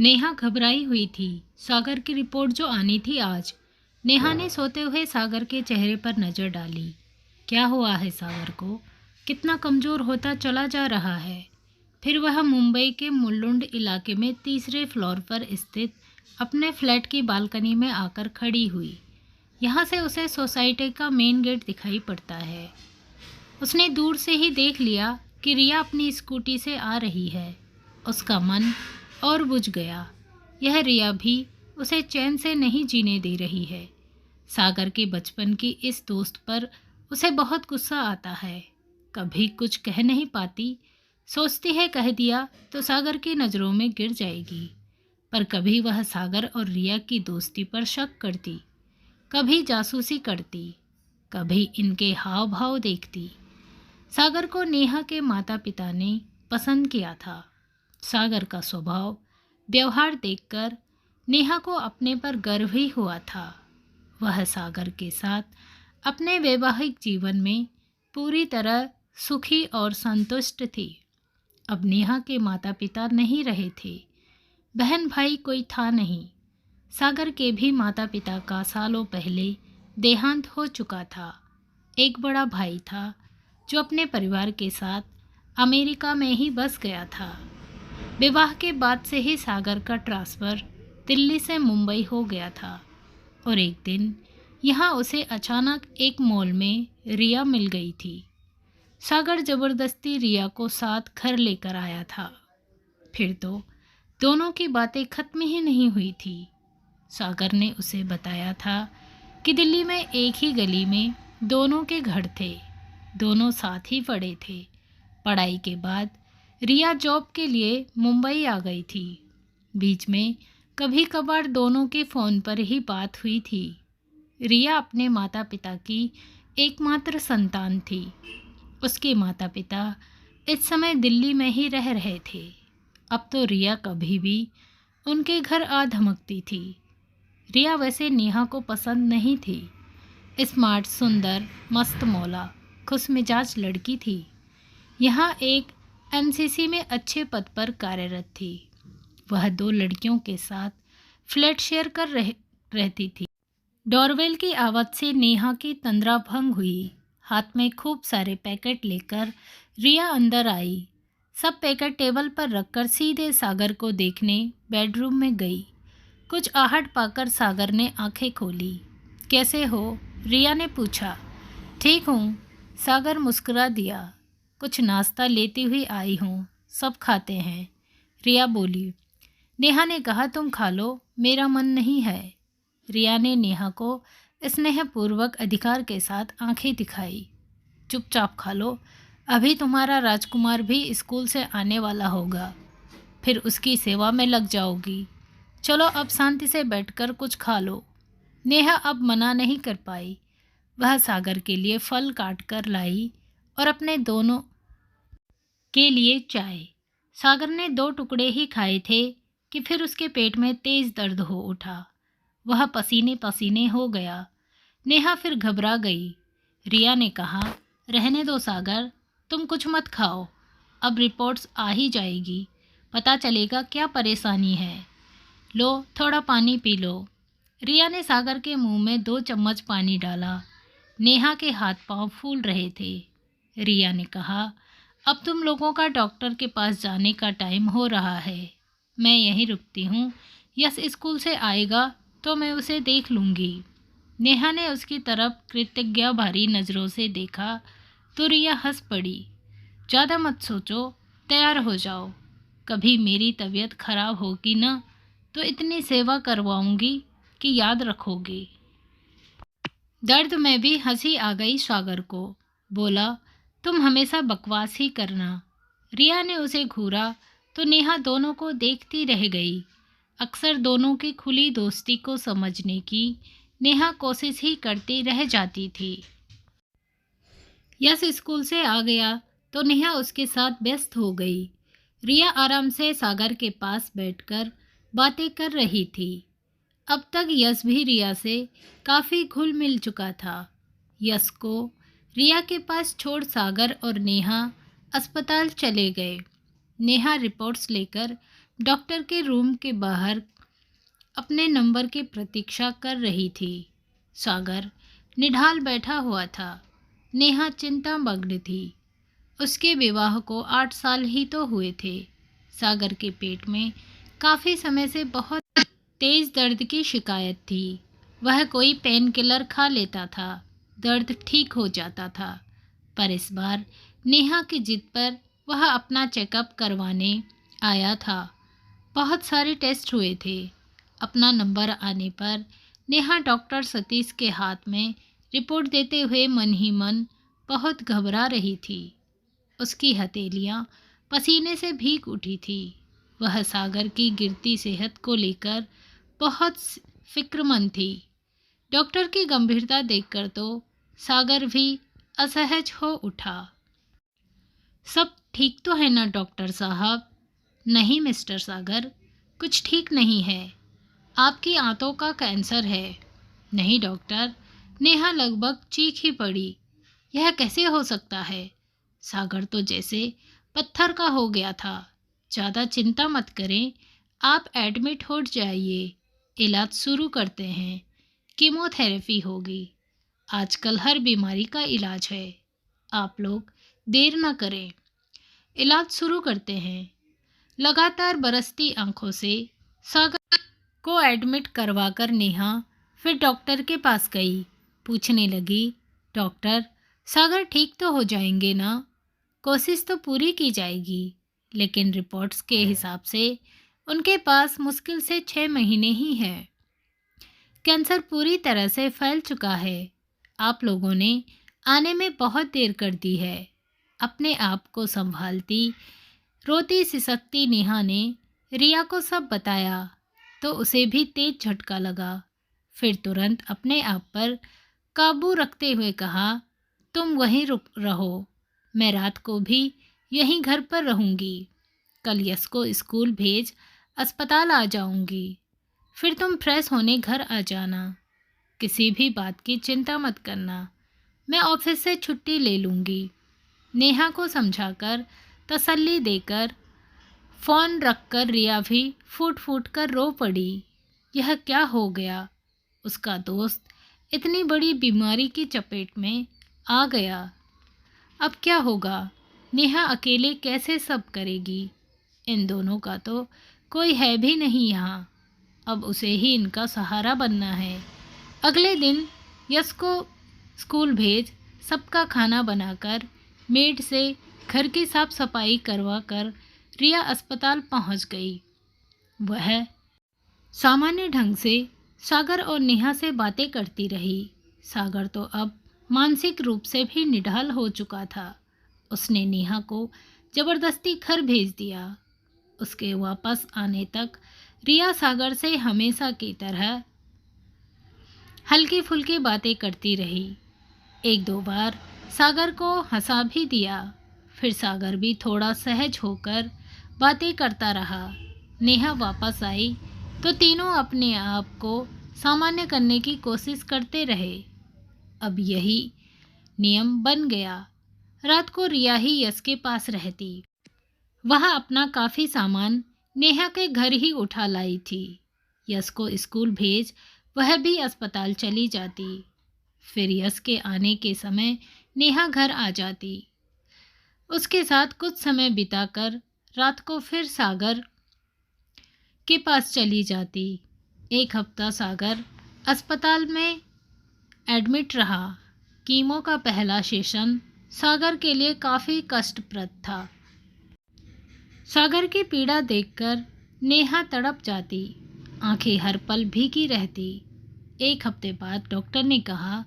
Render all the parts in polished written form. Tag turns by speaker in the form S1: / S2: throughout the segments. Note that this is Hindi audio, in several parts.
S1: नेहा घबराई हुई थी। सागर की रिपोर्ट जो आनी थी आज। नेहा ने सोते हुए सागर के चेहरे पर नजर डाली। क्या हुआ है सागर को? कितना कमजोर होता चला जा रहा है। फिर वह मुंबई के मुलुंड इलाके में तीसरे फ्लोर पर स्थित अपने फ्लैट की बालकनी में आकर खड़ी हुई। यहाँ से उसे सोसाइटी का मेन गेट दिखाई पड़ता है। उसने दूर से ही देख लिया कि रिया अपनी स्कूटी से आ रही है। उसका मन और बुझ गया। यह रिया भी उसे चैन से नहीं जीने दे रही है। सागर के बचपन की इस दोस्त पर उसे बहुत गुस्सा आता है। कभी कुछ कह नहीं पाती। सोचती है कह दिया तो सागर की नज़रों में गिर जाएगी। पर कभी वह सागर और रिया की दोस्ती पर शक करती, कभी जासूसी करती, कभी इनके हाव भाव देखती। सागर को नेहा के माता पिता ने पसंद किया था। सागर का स्वभाव, व्यवहार देखकर नेहा को अपने पर गर्व ही हुआ था। वह सागर के साथ अपने वैवाहिक जीवन में पूरी तरह सुखी और संतुष्ट थी। अब नेहा के माता पिता नहीं रहे थे, बहन भाई कोई था नहीं। सागर के भी माता पिता का सालों पहले देहांत हो चुका था। एक बड़ा भाई था जो अपने परिवार के साथ अमेरिका में ही बस गया था। विवाह के बाद से ही सागर का ट्रांसफ़र दिल्ली से मुंबई हो गया था और एक दिन यहाँ उसे अचानक एक मॉल में रिया मिल गई थी। सागर ज़बरदस्ती रिया को साथ घर लेकर आया था। फिर तो दोनों की बातें खत्म ही नहीं हुई थी। सागर ने उसे बताया था कि दिल्ली में एक ही गली में दोनों के घर थे, दोनों साथ ही पढ़े थे। पढ़ाई के बाद रिया जॉब के लिए मुंबई आ गई थी। बीच में कभी कभार दोनों के फ़ोन पर ही बात हुई थी। रिया अपने माता पिता की एकमात्र संतान थी। उसके माता पिता इस समय दिल्ली में ही रह रहे थे। अब तो रिया कभी भी उनके घर आ धमकती थी। रिया वैसे नेहा को पसंद नहीं थी। स्मार्ट, सुंदर, मस्त मौला, खुशमिजाज लड़की थी। यहाँ एक एनसीसी में अच्छे पद पर कार्यरत थी। वह 2 लड़कियों के साथ फ्लैट शेयर कर रहती थी। डोरबेल की आवाज़ से नेहा की तंद्रा भंग हुई। हाथ में खूब सारे पैकेट लेकर रिया अंदर आई। सब पैकेट टेबल पर रखकर सीधे सागर को देखने बेडरूम में गई। कुछ आहट पाकर सागर ने आंखें खोली। कैसे हो? रिया ने पूछा। ठीक हूँ, सागर मुस्कुरा दिया। कुछ नाश्ता लेती हुई आई हूँ, सब खाते हैं, रिया बोली। नेहा ने कहा तुम खा लो, मेरा मन नहीं है। रिया ने नेहा को स्नेहपूर्वक अधिकार के साथ आंखें दिखाई। चुपचाप खा लो, अभी तुम्हारा राजकुमार भी स्कूल से आने वाला होगा, फिर उसकी सेवा में लग जाओगी। चलो अब शांति से बैठकर कुछ खा लो। नेहा अब मना नहीं कर पाई। वह सागर के लिए फल काट कर लाई और अपने दोनों के लिए चाय। सागर ने 2 टुकड़े ही खाए थे कि फिर उसके पेट में तेज दर्द हो उठा। वह पसीने पसीने हो गया। नेहा फिर घबरा गई। रिया ने कहा, रहने दो सागर, तुम कुछ मत खाओ, अब रिपोर्ट्स आ ही जाएगी, पता चलेगा क्या परेशानी है। लो थोड़ा पानी पी लो। रिया ने सागर के मुंह में 2 चम्मच पानी डाला। नेहा के हाथ पांव फूल रहे थे। रिया ने कहा, अब तुम लोगों का डॉक्टर के पास जाने का टाइम हो रहा है, मैं यहीं रुकती हूँ। यस स्कूल से आएगा तो मैं उसे देख लूँगी। नेहा ने उसकी तरफ कृतज्ञता भरी नज़रों से देखा तो रिया हंस पड़ी। ज़्यादा मत सोचो, तैयार हो जाओ, कभी मेरी तबीयत खराब होगी ना तो इतनी सेवा करवाऊँगी कि याद रखोगे। दर्द में भी हंसी आ गई सागर को। बोला, तुम हमेशा बकवास ही करना। रिया ने उसे घूरा तो नेहा दोनों को देखती रह गई। अक्सर दोनों की खुली दोस्ती को समझने की नेहा कोशिश ही करती रह जाती थी। यस स्कूल से आ गया तो नेहा उसके साथ व्यस्त हो गई। रिया आराम से सागर के पास बैठकर बातें कर रही थी। अब तक यश भी रिया से काफ़ी घुल मिल चुका था। यश को रिया के पास छोड़ सागर और नेहा अस्पताल चले गए। नेहा रिपोर्ट्स लेकर डॉक्टर के रूम के बाहर अपने नंबर की प्रतीक्षा कर रही थी। सागर निढाल बैठा हुआ था। नेहा चिंतामग्न थी। उसके विवाह को 8 साल ही तो हुए थे। सागर के पेट में काफ़ी समय से बहुत तेज दर्द की शिकायत थी। वह कोई पेन किलर खा लेता था, दर्द ठीक हो जाता था। पर इस बार नेहा की जिद पर वह अपना चेकअप करवाने आया था। बहुत सारे टेस्ट हुए थे। अपना नंबर आने पर नेहा डॉक्टर सतीश के हाथ में रिपोर्ट देते हुए मन ही मन बहुत घबरा रही थी। उसकी हथेलियां पसीने से भीग उठी थी। वह सागर की गिरती सेहत को लेकर बहुत फिक्रमंद थी। डॉक्टर की गंभीरता देखकर तो सागर भी असहज हो उठा। सब ठीक तो है ना डॉक्टर साहब? नहीं मिस्टर सागर, कुछ ठीक नहीं है। आपकी आंतों का कैंसर है। नहीं डॉक्टर, नेहा लगभग चीख ही पड़ी। यह कैसे हो सकता है? सागर तो जैसे पत्थर का हो गया था। ज़्यादा चिंता मत करें, आप एडमिट हो जाइए। इलाज शुरू करते हैं। कीमोथेरेपी होगी। आजकल हर बीमारी का इलाज है। आप लोग देर न करें, इलाज शुरू करते हैं। लगातार बरसती आंखों से सागर को एडमिट करवाकर नेहा फिर डॉक्टर के पास गई। पूछने लगी, डॉक्टर, सागर ठीक तो हो जाएंगे ना? कोशिश तो पूरी की जाएगी, लेकिन रिपोर्ट्स के हिसाब से उनके पास मुश्किल से 6 महीने ही हैं। कैंसर पूरी तरह से फैल चुका है। आप लोगों ने आने में बहुत देर कर दी है। अपने आप को संभालती रोती सिसकती नेहा ने रिया को सब बताया तो उसे भी तेज झटका लगा। फिर तुरंत अपने आप पर काबू रखते हुए कहा, तुम वहीं रुक रहो, मैं रात को भी यहीं घर पर रहूंगी। कल यश को स्कूल भेज अस्पताल आ जाऊंगी। फिर तुम फ्रेश होने घर आ जाना। किसी भी बात की चिंता मत करना, मैं ऑफिस से छुट्टी ले लूंगी। नेहा को समझाकर तसल्ली देकर फ़ोन रखकर रिया भी फूट फूट कर रो पड़ी। यह क्या हो गया? उसका दोस्त इतनी बड़ी बीमारी की चपेट में आ गया। अब क्या होगा? नेहा अकेले कैसे सब करेगी? इन दोनों का तो कोई है भी नहीं यहाँ। अब उसे ही इनका सहारा बनना है। अगले दिन यश को स्कूल भेज सबका खाना बनाकर मेड से घर की साफ सफाई करवा कर रिया अस्पताल पहुंच गई। वह सामान्य ढंग से सागर और नेहा से बातें करती रही। सागर तो अब मानसिक रूप से भी निढाल हो चुका था। उसने नेहा को जबरदस्ती घर भेज दिया। उसके वापस आने तक रिया सागर से हमेशा की तरह हल्की फुल्की बातें करती रही। एक दो बार सागर को हंसा भी दिया। फिर सागर भी थोड़ा सहज होकर बातें करता रहा। नेहा वापस आई तो तीनों अपने आप को सामान्य करने की कोशिश करते रहे। अब यही नियम बन गया। रात को रिया ही यश के पास रहती। वह अपना काफ़ी सामान नेहा के घर ही उठा लाई थी। यश को स्कूल भेज वह भी अस्पताल चली जाती। फिर यश के आने के समय नेहा घर आ जाती। उसके साथ कुछ समय बिताकर रात को फिर सागर के पास चली जाती। एक हफ्ता सागर अस्पताल में एडमिट रहा। कीमो का पहला सेशन सागर के लिए काफ़ी कष्टप्रद था। सागर की पीड़ा देखकर नेहा तड़प जाती। आंखें हर पल भीगी रहती। एक हफ्ते बाद डॉक्टर ने कहा,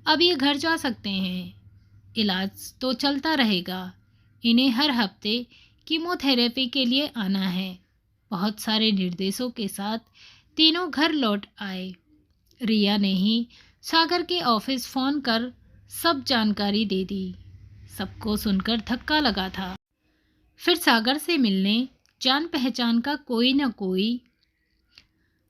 S1: अब ये घर जा सकते हैं। इलाज तो चलता रहेगा। इन्हें हर हफ्ते कीमोथेरेपी के लिए आना है। बहुत सारे निर्देशों के साथ तीनों घर लौट आए। रिया ने ही सागर के ऑफिस फ़ोन कर सब जानकारी दे दी। सबको सुनकर धक्का लगा था। फिर सागर से मिलने जान पहचान का कोई न कोई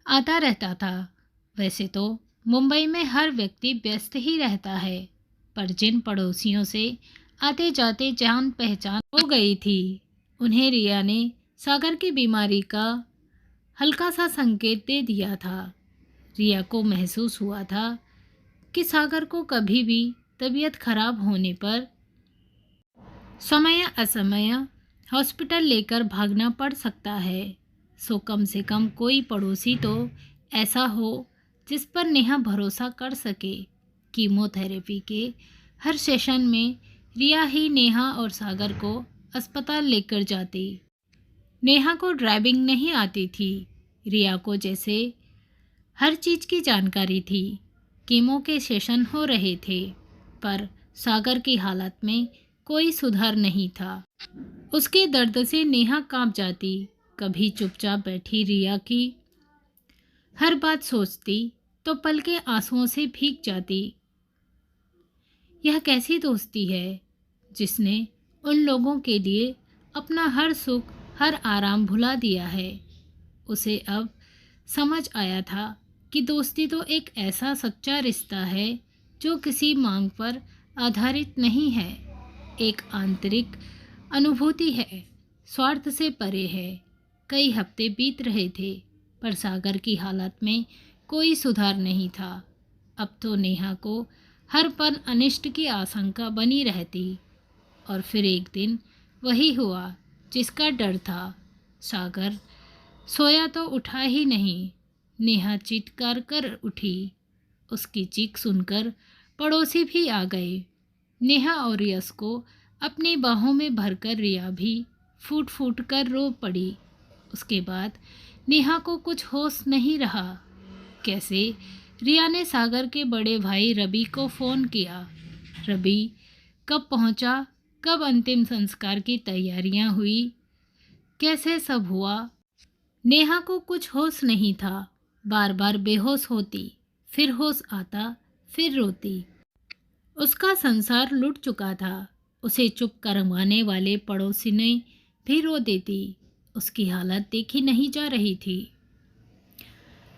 S1: आता रहता था। वैसे तो मुंबई में हर व्यक्ति व्यस्त ही रहता है, पर जिन पड़ोसियों से आते जाते जान पहचान हो गई थी, उन्हें रिया ने सागर की बीमारी का हल्का सा संकेत दे दिया था। रिया को महसूस हुआ था कि सागर को कभी भी तबीयत खराब होने पर समय असमय हॉस्पिटल लेकर भागना पड़ सकता है। सो कम से कम कोई पड़ोसी तो ऐसा हो जिस पर नेहा भरोसा कर सके। कीमोथेरेपी के हर सेशन में रिया ही नेहा और सागर को अस्पताल लेकर जाती। नेहा को ड्राइविंग नहीं आती थी। रिया को जैसे हर चीज़ की जानकारी थी। कीमो के सेशन हो रहे थे पर सागर की हालत में कोई सुधार नहीं था। उसके दर्द से नेहा कांप जाती। कभी चुपचाप बैठी रिया की हर बात सोचती तो पलकें आंसुओं से भीग जाती। यह कैसी दोस्ती है जिसने उन लोगों के लिए अपना हर सुख हर आराम भुला दिया है। उसे अब समझ आया था कि दोस्ती तो एक ऐसा सच्चा रिश्ता है जो किसी मांग पर आधारित नहीं है, एक आंतरिक अनुभूति है, स्वार्थ से परे है। कई हफ्ते बीत रहे थे पर सागर की हालत में कोई सुधार नहीं था। अब तो नेहा को हर पल अनिष्ट की आशंका बनी रहती। और फिर एक दिन वही हुआ जिसका डर था। सागर सोया तो उठा ही नहीं। नेहा चित्कार कर उठी। उसकी चीख सुनकर पड़ोसी भी आ गए। नेहा और यश को अपनी बाहों में भरकर रिया भी फूट फूट कर रो पड़ी। उसके बाद नेहा को कुछ होश नहीं रहा। कैसे रिया ने सागर के बड़े भाई रवि को फ़ोन किया। रवि कब पहुंचा, कब अंतिम संस्कार की तैयारियां हुई, कैसे सब हुआ, नेहा को कुछ होश नहीं था। बार बार बेहोश होती, फिर होश आता, फिर रोती। उसका संसार लुट चुका था। उसे चुप करवाने वाले पड़ोसी ने भी रो देती। उसकी हालत देखी नहीं जा रही थी।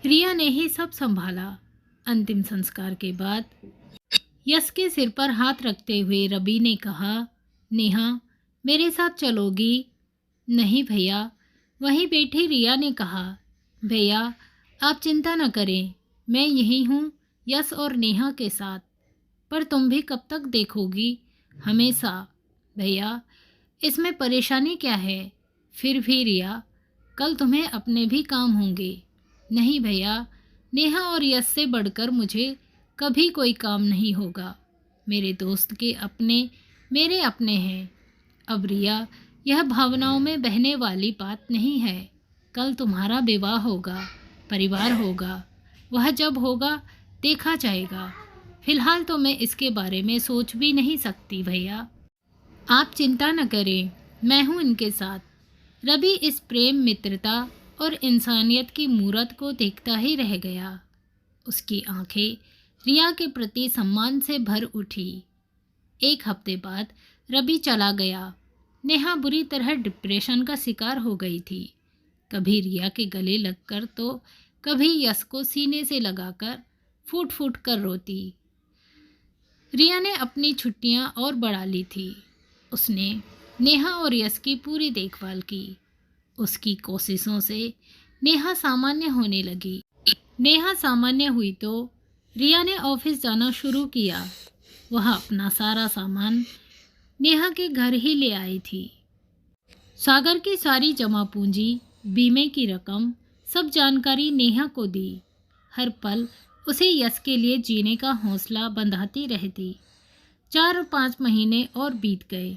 S1: रिया ने ही सब संभाला। अंतिम संस्कार के बाद यश के सिर पर हाथ रखते हुए रवि ने कहा, नेहा मेरे साथ चलोगी? नहीं भैया। वहीं बैठी रिया ने कहा, भैया आप चिंता न करें, मैं यहीं हूँ यश और नेहा के साथ। पर तुम भी कब तक देखोगी? हमेशा। भैया इसमें परेशानी क्या है? फिर भी रिया, कल तुम्हें अपने भी काम होंगे। नहीं भैया, नेहा और यश से बढ़कर मुझे कभी कोई काम नहीं होगा। मेरे दोस्त के अपने मेरे अपने हैं। अब रिया, यह भावनाओं में बहने वाली बात नहीं है। कल तुम्हारा विवाह होगा, परिवार होगा। वह जब होगा देखा जाएगा। फिलहाल तो मैं इसके बारे में सोच भी नहीं सकती भैया। आप चिंता न करें, मैं हूँ इनके साथ। रवि इस प्रेम, मित्रता और इंसानियत की मूरत को देखता ही रह गया। उसकी आंखें रिया के प्रति सम्मान से भर उठी। एक हफ्ते बाद रवि चला गया। नेहा बुरी तरह डिप्रेशन का शिकार हो गई थी। कभी रिया के गले लगकर तो कभी यश को सीने से लगाकर फूट फूट कर रोती। रिया ने अपनी छुट्टियां और बढ़ा ली थी। उसने नेहा और यश की पूरी देखभाल की। उसकी कोशिशों से नेहा सामान्य होने लगी। नेहा सामान्य हुई तो रिया ने ऑफिस जाना शुरू किया। वह अपना सारा सामान नेहा के घर ही ले आई थी। सागर की सारी जमा पूंजी, बीमे की रकम, सब जानकारी नेहा को दी। हर पल उसे यश के लिए जीने का हौसला बंधाती रहती। 4-5 महीने और बीत गए।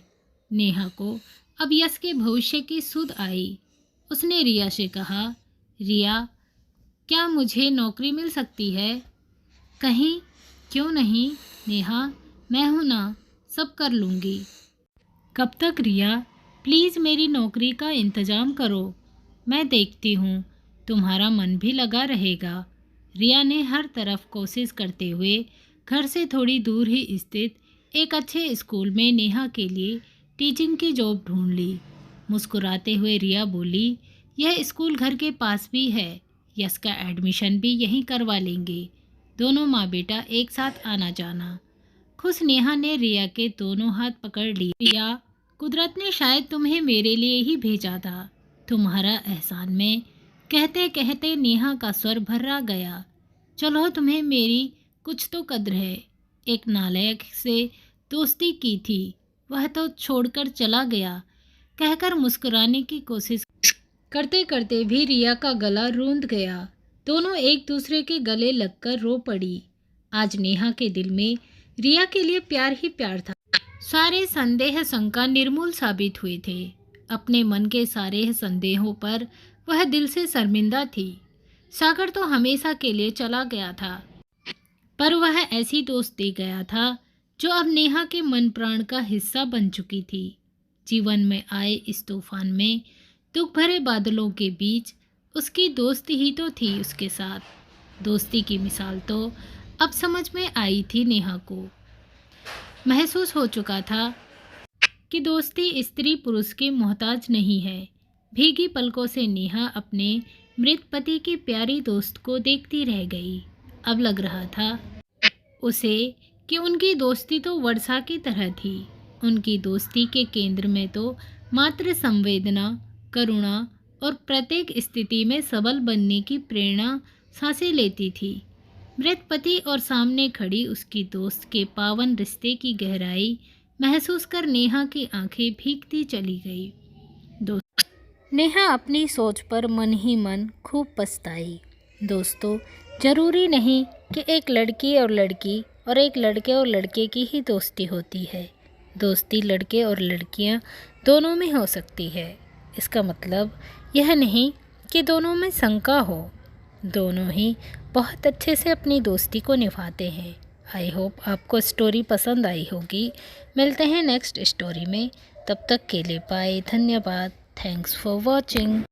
S1: नेहा को अब यश के भविष्य की सुध आई। उसने रिया से कहा, रिया क्या मुझे नौकरी मिल सकती है कहीं? क्यों नहीं नेहा, मैं हूं ना, सब कर लूँगी। कब तक रिया? प्लीज़ मेरी नौकरी का इंतज़ाम करो। मैं देखती हूँ, तुम्हारा मन भी लगा रहेगा। रिया ने हर तरफ कोशिश करते हुए घर से थोड़ी दूर ही स्थित एक अच्छे स्कूल में नेहा के लिए टीचिंग की जॉब ढूंढ ली। मुस्कुराते हुए रिया बोली, यह स्कूल घर के पास भी है। यश का एडमिशन भी यहीं करवा लेंगे। दोनों माँ बेटा एक साथ आना जाना। खुश नेहा ने रिया के दोनों हाथ पकड़ लिए। रिया, कुदरत ने शायद तुम्हें मेरे लिए ही भेजा था। तुम्हारा एहसान में। कहते कहते नेहा का स्वर भर्रा गया। चलो, तुम्हें मेरी कुछ तो कद्र है। एक नालायक से दोस्ती की थी, वह तो छोड़कर चला गया, कहकर मुस्कुराने की कोशिश करते करते भी रिया का गला रूंध गया। दोनों एक दूसरे के गले लगकर रो पड़ी। आज नेहा के दिल में रिया के लिए प्यार ही प्यार था। सारे संदेह शंका निर्मूल साबित हुए थे। अपने मन के सारे संदेहों पर वह दिल से शर्मिंदा थी। सागर तो हमेशा के लिए चला गया था, पर वह ऐसी दोस्त दे गया था जो अब नेहा के मन प्राण का हिस्सा बन चुकी थी। जीवन में आए इस तूफान में, दुख भरे बादलों के बीच उसकी दोस्ती ही तो थी उसके साथ। दोस्ती की मिसाल तो अब समझ में आई थी नेहा को। महसूस हो चुका था कि दोस्ती स्त्री पुरुष के मोहताज नहीं है। भीगी पलकों से नेहा अपने मृत पति की प्यारी दोस्त को देखती रह गई। अब लग रहा था उसे कि उनकी दोस्ती तो वर्षा की तरह थी। उनकी दोस्ती के केंद्र में तो मात्र संवेदना, करुणा और प्रत्येक स्थिति में सबल बनने की प्रेरणा सांसें लेती थी। मृत पति और सामने खड़ी उसकी दोस्त के पावन रिश्ते की गहराई महसूस कर नेहा की आंखें भीगती चली गई। नेहा अपनी सोच पर मन ही मन खूब पछताई। दोस्तों, जरूरी नहीं कि एक लड़की और लड़की और एक लड़के और लड़के की ही दोस्ती होती है। दोस्ती लड़के और लड़कियां दोनों में हो सकती है। इसका मतलब यह नहीं कि दोनों में शंका हो। दोनों ही बहुत अच्छे से अपनी दोस्ती को निभाते हैं। आई होप आपको स्टोरी पसंद आई होगी। मिलते हैं नेक्स्ट स्टोरी में। तब तक के लिए बाय। धन्यवाद। Thanks for watching.